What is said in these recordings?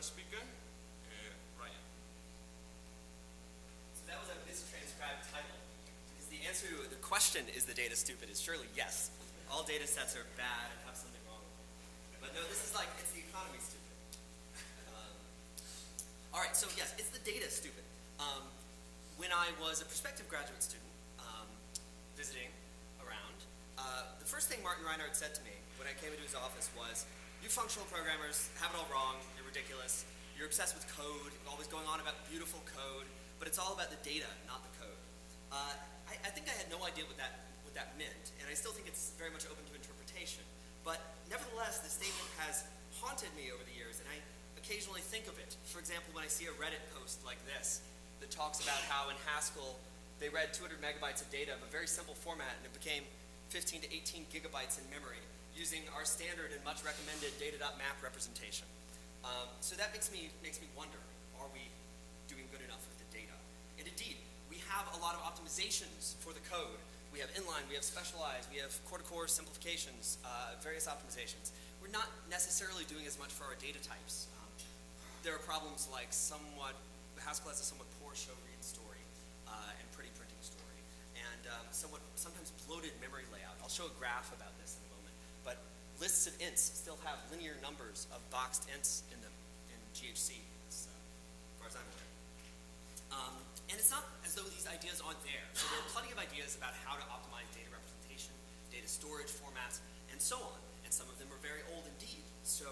first speaker, Ryan. So that was a mistranscribed title. Because the answer to the question, is the data stupid, is surely yes. All data sets are bad and have something wrong with them. But no, this is like, it's the economy stupid. All right, so yes, it's the data stupid. When I was a prospective graduate student visiting around, the first thing Martin Reinhardt said to me when I came into his office was, you functional programmers have it all wrong, you're ridiculous, you're obsessed with code, always going on about beautiful code, but it's all about the data, not the code. I think I had no idea what that meant, and I still think it's very much open to interpretation. But nevertheless, the statement has haunted me over the years, and I occasionally think of it. For example, when I see a Reddit post like this that talks about how in Haskell they read 200 megabytes of data of a very simple format, and it became 15 to 18 gigabytes in memory using our standard and much recommended data.map representation. So that makes me wonder, are we doing good enough with the data? And indeed, we have a lot of optimizations for the code. We have inline, we have specialized, we have core-to-core simplifications, various optimizations. We're not necessarily doing as much for our data types. There are problems like Haskell has a somewhat poor show-read story and pretty printing story, and sometimes bloated memory layout. I'll show a graph about this in a moment. But lists of ints still have linear numbers of boxed ints in them in GHC, as far as I'm aware. And it's not as though these ideas aren't there. So there are plenty of ideas about how to optimize data representation, data storage formats, and so on. And some of them are very old indeed. So,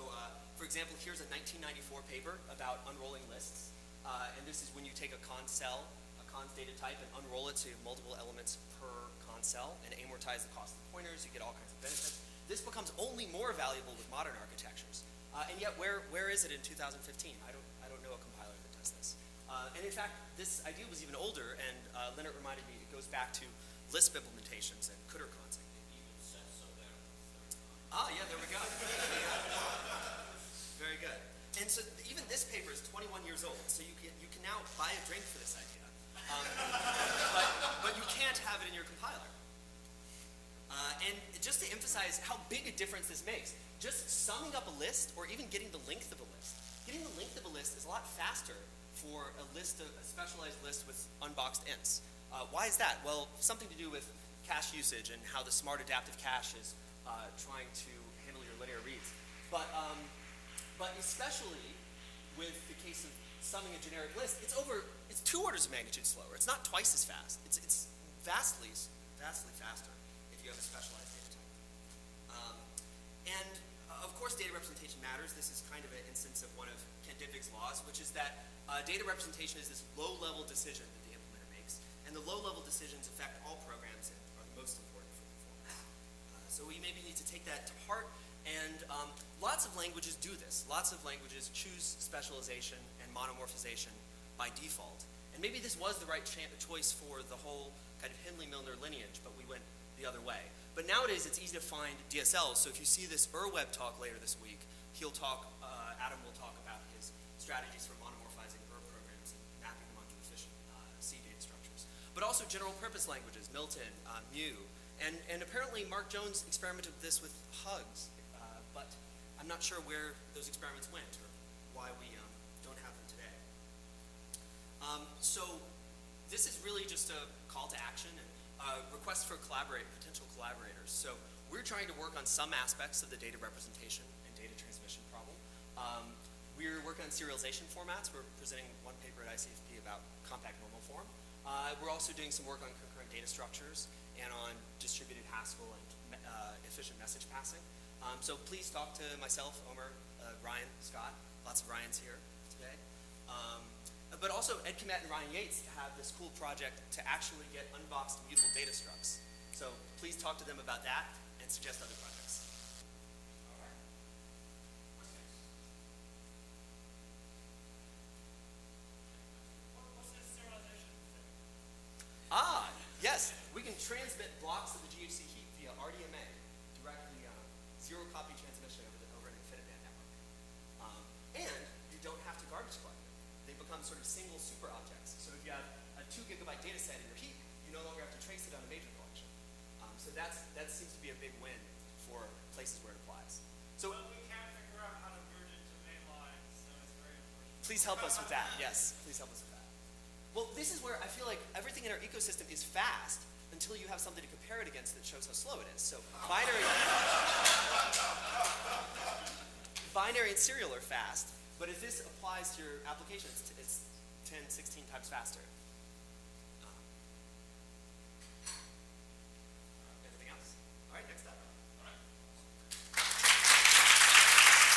for example, here's a 1994 paper about unrolling lists. And this is when you take a const cell, a const data type, and unroll it so you have multiple elements per const cell and amortize the cost of the pointers. You get all kinds of benefits. This becomes only more valuable with modern architectures. And yet, where is it in 2015? I don't know a compiler that does this. And in fact, this idea was even older, and Leonard reminded me it goes back to Lisp implementations and Kutter concept. It even says so there. Yeah, there we go. Very good. And so even this paper is 21 years old, so you can now buy a drink for this idea. But you can't have it in your compiler. And just to emphasize how big a difference this makes, just summing up a list or even getting the length of a list. Getting the length of a list is a lot faster for a specialized list with unboxed ints. Why is that? Well, something to do with cache usage and how the smart adaptive cache is trying to handle your linear reads. But especially with the case of summing a generic list, it's 2 orders of magnitude slower. It's not twice as fast. It's vastly faster if you have a specialized data type. And of course, data representation matters. This is kind of an instance of one of Kent Dybvig's laws, which is that data representation is this low-level decision that the implementer makes, and the low-level decisions affect all programs and are the most important for performance. So we maybe need to take that to heart, and lots of languages do this. Lots of languages choose specialization and monomorphization by default. And maybe this was the right choice for the whole kind of Hindley-Milner lineage, but we went the other way. But nowadays, it's easy to find DSLs. So if you see this Web talk later this week, Adam will talk about his strategies for monomorphizing programs and mapping them onto efficient C data structures. But also general purpose languages, Milton, Mu. And apparently Mark Jones experimented with this with Hugs, but I'm not sure where those experiments went or why we don't have them today. So this is really just a call to action and request for potential collaborators. So we're trying to work on some aspects of the data representation and data transmission problem. We're working on serialization formats. We're presenting one paper at ICFP about compact normal form. We're also doing some work on concurrent data structures and on distributed Haskell and efficient message passing. So please talk to myself, Omer, Ryan, Scott. Lots of Ryans here today. But also Ed Kmet and Ryan Yates have this cool project to actually get unboxed mutable data structs. So please talk to them about that and suggest other projects. All right. What's next? What's this serialization thing? Yes, we can transmit blocks of the GHC heap via RDMA, directly zero copy transmission over an InfiniBand network. And you don't have to garbage collect them. They become sort of single super objects. So if you have a 2 gigabyte data set in your heap, you no longer have to trace it on a major collection. So that seems to be a big win for places where it applies. So but we can't figure out how to merge it to mainline, so it's very Please help us with that. Yes, please help us with that. Well, this is where I feel like everything in our ecosystem is fast until you have something to compare it against that shows how slow it is. So binary and serial are fast, but if this applies to your application, it's 10, 16 times faster.